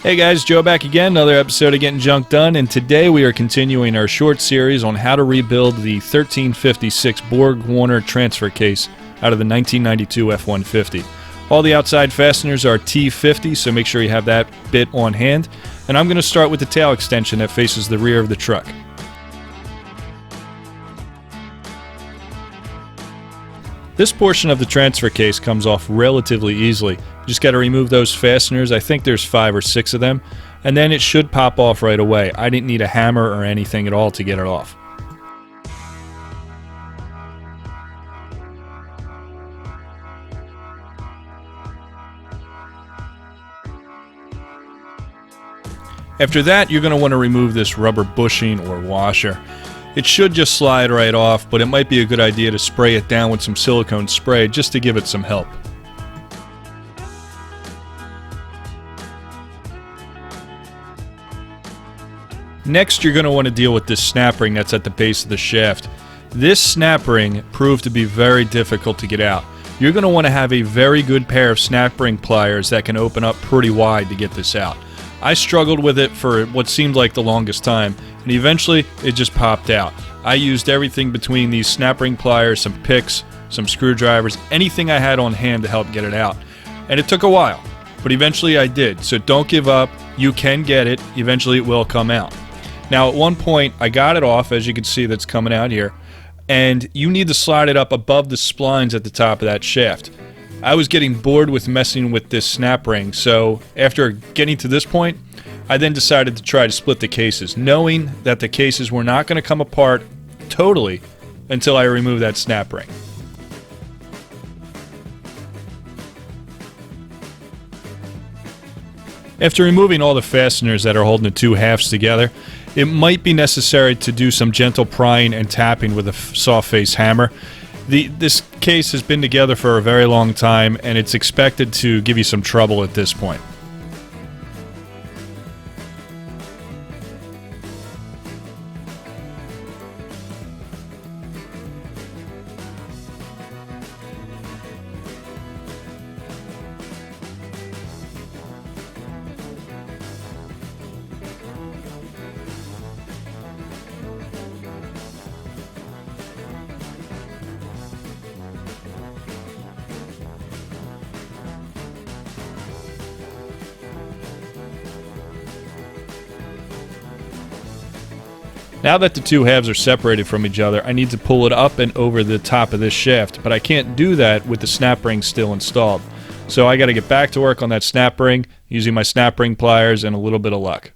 Hey guys, Joe back again, another episode of Getting Junk Done, and today we are continuing our short series on how to rebuild the 1356 Borg-Warner transfer case out of the 1992 F-150. All the outside fasteners are T50, so make sure you have that bit on hand, and I'm going to start with the tail extension that faces the rear of the truck. This portion of the transfer case comes off relatively easily. You just got to remove those fasteners. I think there's 5 or 6 of them, and then it should pop off right away. I didn't need a hammer or anything at all to get it off. After that, you're going to want to remove this rubber bushing or washer. It should just slide right off, but it might be a good idea to spray it down with some silicone spray just to give it some help. Next, you're going to want to deal with this snap ring that's at the base of the shaft. This snap ring proved to be very difficult to get out. You're going to want to have a very good pair of snap ring pliers that can open up pretty wide to get this out. I struggled with it for what seemed like the longest time, and eventually it just popped out. I used everything between these snap ring pliers, some picks, some screwdrivers, anything I had on hand to help get it out. And it took a while, but eventually I did. So don't give up. You can get it. Eventually it will come out. Now at one point I got it off, as you can see that's coming out here, and you need to slide it up above the splines at the top of that shaft. I was getting bored with messing with this snap ring, so after getting to this point, I then decided to try to split the cases, knowing that the cases were not going to come apart totally until I remove that snap ring. After removing all the fasteners that are holding the two halves together, it might be necessary to do some gentle prying and tapping with a soft face hammer. This case has been together for a very long time, and it's expected to give you some trouble at this point. Now that the two halves are separated from each other, I need to pull it up and over the top of this shaft, but I can't do that with the snap ring still installed. So I got to get back to work on that snap ring using my snap ring pliers and a little bit of luck.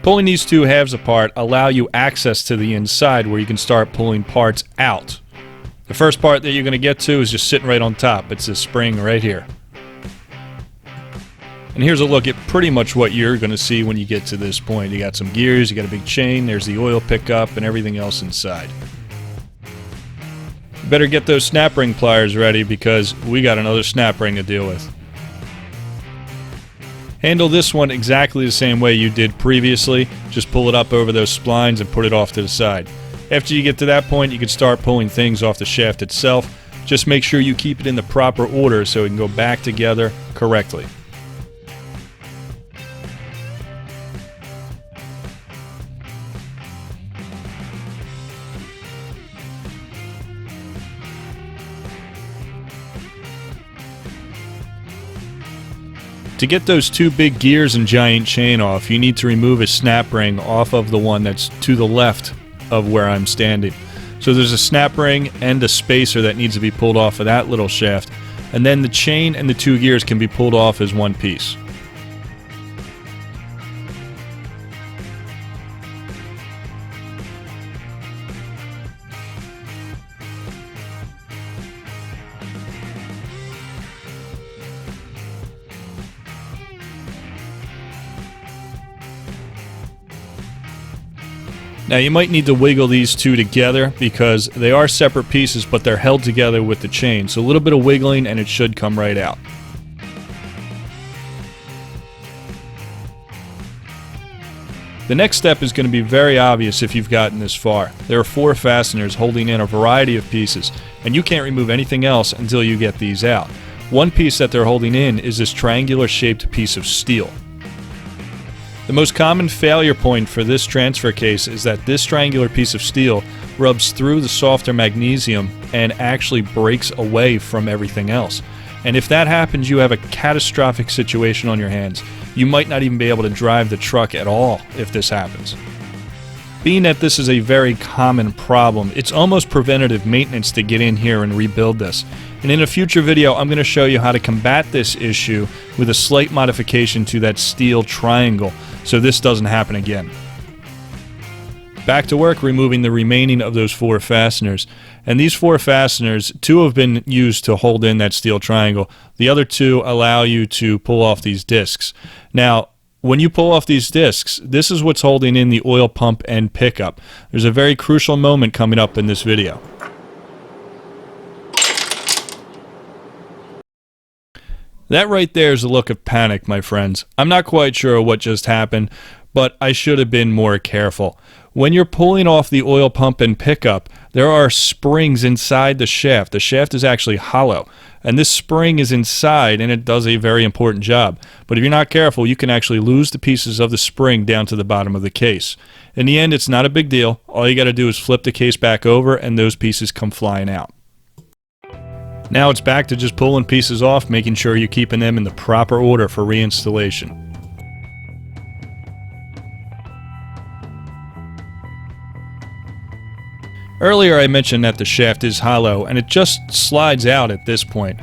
Pulling these two halves apart allow you access to the inside where you can start pulling parts out. The first part that you're going to get to is just sitting right on top. It's this spring right here. And here's a look at pretty much what you're going to see when you get to this point. You got some gears, you got a big chain, there's the oil pickup, and everything else inside. You better get those snap ring pliers ready because we got another snap ring to deal with. Handle this one exactly the same way you did previously. Just pull it up over those splines and put it off to the side. After you get to that point, you can start pulling things off the shaft itself. Just make sure you keep it in the proper order so it can go back together correctly. To get those two big gears and giant chain off, you need to remove a snap ring off of the one that's to the left of where I'm standing. So there's a snap ring and a spacer that needs to be pulled off of that little shaft, and then the chain and the two gears can be pulled off as one piece. Now you might need to wiggle these two together because they are separate pieces, but they're held together with the chain. So a little bit of wiggling and it should come right out. The next step is going to be very obvious if you've gotten this far. There are 4 fasteners holding in a variety of pieces, and you can't remove anything else until you get these out. One piece that they're holding in is this triangular shaped piece of steel. The most common failure point for this transfer case is that this triangular piece of steel rubs through the softer magnesium and actually breaks away from everything else. And if that happens, you have a catastrophic situation on your hands. You might not even be able to drive the truck at all if this happens. Being that this is a very common problem, it's almost preventative maintenance to get in here and rebuild this. And in a future video, I'm going to show you how to combat this issue with a slight modification to that steel triangle, so this doesn't happen again. Back to work removing the remaining of those 4 fasteners. And these 4 fasteners, 2 have been used to hold in that steel triangle. The other 2 allow you to pull off these discs. Now, when you pull off these discs, this is what's holding in the oil pump and pickup. There's a very crucial moment coming up in this video. That right there is a look of panic, my friends. I'm not quite sure what just happened, but I should have been more careful. When you're pulling off the oil pump and pickup, there are springs inside the shaft. The shaft is actually hollow, and this spring is inside, and it does a very important job. But if you're not careful, you can actually lose the pieces of the spring down to the bottom of the case. In the end, it's not a big deal. All you got to do is flip the case back over, and those pieces come flying out. Now it's back to just pulling pieces off, making sure you're keeping them in the proper order for reinstallation. Earlier I mentioned that the shaft is hollow and it just slides out at this point.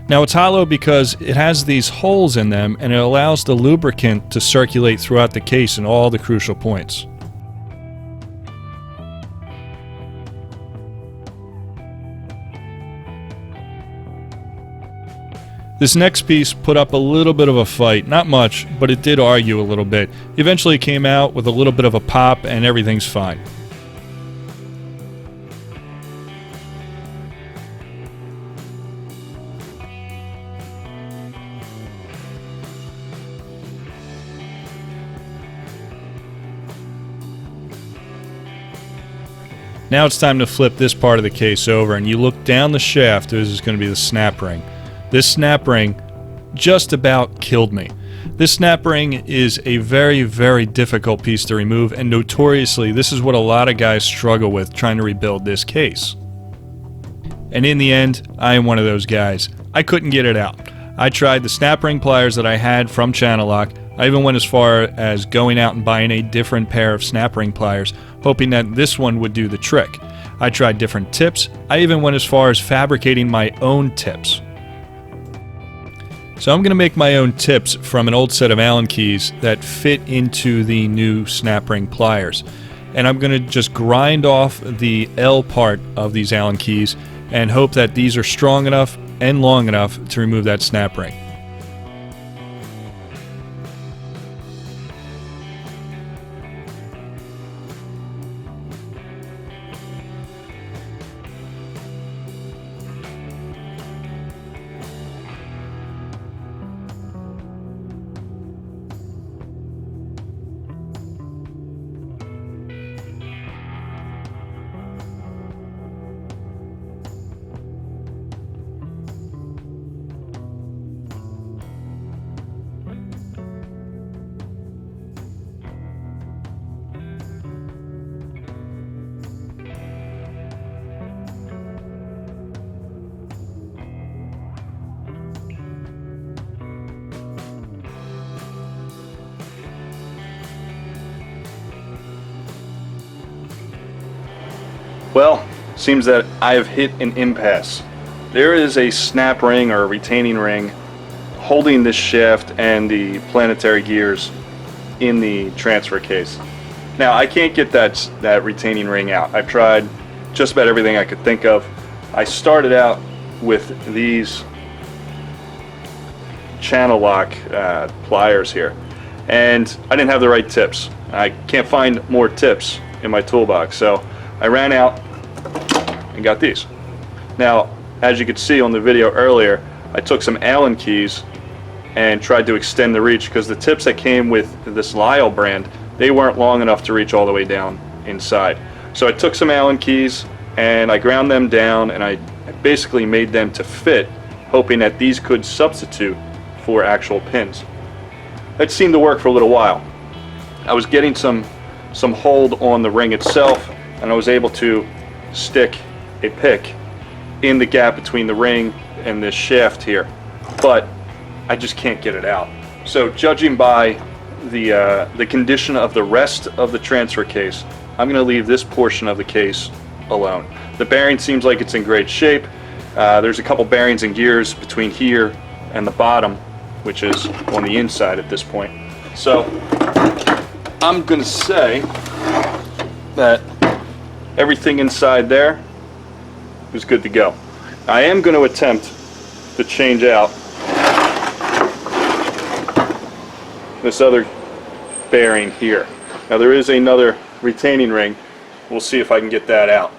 Now it's hollow because it has these holes in them and it allows the lubricant to circulate throughout the case in all the crucial points. This next piece put up a little bit of a fight, not much, but it did argue a little bit. Eventually came out with a little bit of a pop and everything's fine. Now it's time to flip this part of the case over, and you look down the shaft. This is going to be the snap ring. This snap ring just about killed me. This snap ring is a very, very difficult piece to remove, and notoriously this is what a lot of guys struggle with trying to rebuild this case. And in the end, I am one of those guys. I couldn't get it out. I tried the snap ring pliers that I had from Channellock. I even went as far as going out and buying a different pair of snap ring pliers, hoping that this one would do the trick. I tried different tips. I even went as far as fabricating my own tips. So I'm going to make my own tips from an old set of Allen keys that fit into the new snap ring pliers. And I'm going to just grind off the L part of these Allen keys and hope that these are strong enough and long enough to remove that snap ring. Well, seems that I have hit an impasse. There is a snap ring or a retaining ring holding this shaft and the planetary gears in the transfer case. Now I can't get that retaining ring out. I've tried just about everything I could think of. I started out with these Channellock pliers here, and I didn't have the right tips. I can't find more tips in my toolbox, so I ran out and got these. Now, as you could see on the video earlier, I took some Allen keys and tried to extend the reach because the tips that came with this Lyle brand they weren't long enough to reach all the way down inside. So I took some Allen keys and I ground them down, and I basically made them to fit, hoping that these could substitute for actual pins. It seemed to work for a little while. I was getting some hold on the ring itself, and I was able to stick a pick in the gap between the ring and this shaft here, but I just can't get it out. So judging by the condition of the rest of the transfer case, I'm going to leave this portion of the case alone. The bearing seems like it's in great shape. There's a couple bearings and gears between here and the bottom, which is on the inside at this point. So I'm going to say that everything inside there is good to go. I am going to attempt to change out this other bearing here. Now there is another retaining ring. We'll see if I can get that out.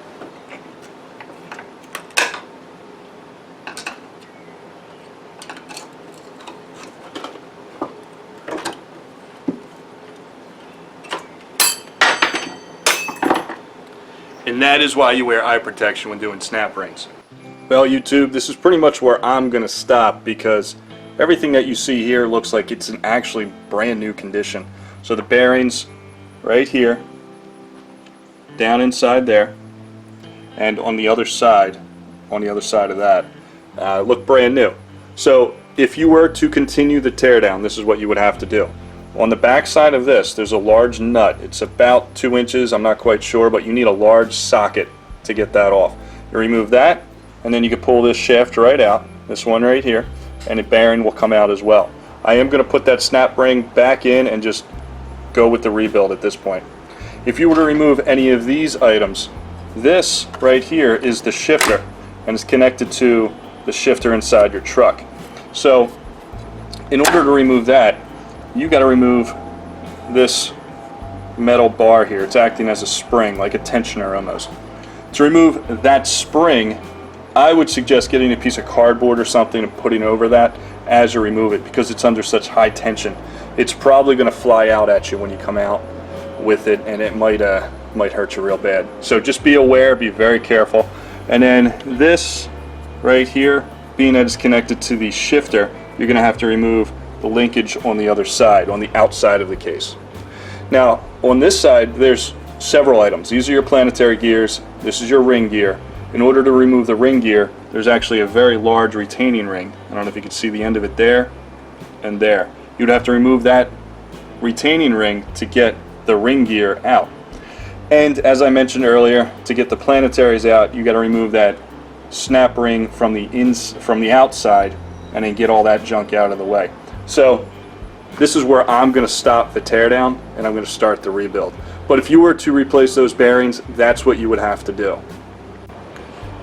And that is why you wear eye protection when doing snap rings. Well, YouTube, this is pretty much where I'm going to stop, because everything that you see here looks like it's in actually brand new condition. So the bearings right here, down inside there, and on the other side of that, look brand new. So if you were to continue the teardown, this is what you would have to do. On the back side of this, there's a large nut. It's about 2 inches, I'm not quite sure, but you need a large socket to get that off. You remove that, and then you can pull this shaft right out, this one right here, and the bearing will come out as well. I am going to put that snap ring back in and just go with the rebuild at this point. If you were to remove any of these items, this right here is the shifter, and it's connected to the shifter inside your truck. So in order to remove that, you got to remove this metal bar here. It's acting as a spring, like a tensioner almost. To remove that spring, I would suggest getting a piece of cardboard or something and putting over that as you remove it, because it's under such high tension. It's probably going to fly out at you when you come out with it, and it might hurt you real bad. So just be aware, be very careful. And then this right here, being that it's connected to the shifter, you're going to have to remove the linkage on the other side, on the outside of the case. Now on this side there's several items. These are your planetary gears, this is your ring gear. In order to remove the ring gear, there's actually a very large retaining ring. I don't know if you can see the end of it there and there. You'd have to remove that retaining ring to get the ring gear out. And as I mentioned earlier, to get the planetaries out, you got to remove that snap ring from the outside, and then get all that junk out of the way. So this is where I'm going to stop the teardown, and I'm going to start the rebuild. But if you were to replace those bearings, that's what you would have to do.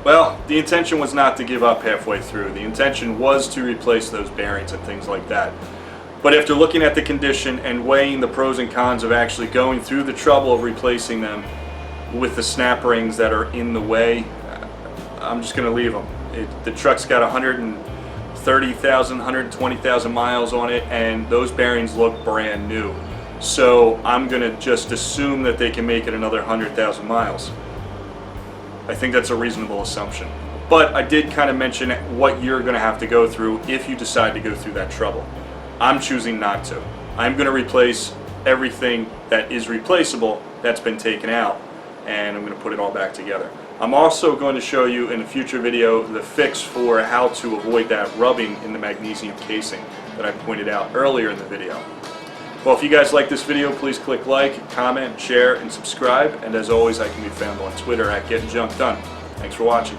Well, the intention was not to give up halfway through. The intention was to replace those bearings and things like that. But after looking at the condition and weighing the pros and cons of actually going through the trouble of replacing them with the snap rings that are in the way, I'm just going to leave them. The truck's got 130,000, 120,000 miles on it, and those bearings look brand new. So I'm going to just assume that they can make it another 100,000 miles. I think that's a reasonable assumption. But I did kind of mention what you're going to have to go through if you decide to go through that trouble. I'm choosing not to. I'm going to replace everything that is replaceable that's been taken out, and I'm going to put it all back together. I'm also going to show you in a future video the fix for how to avoid that rubbing in the magnesium casing that I pointed out earlier in the video. Well, if you guys like this video, please click like, comment, share, and subscribe. And as always, I can be found on Twitter at GettingJunkDone. Thanks for watching.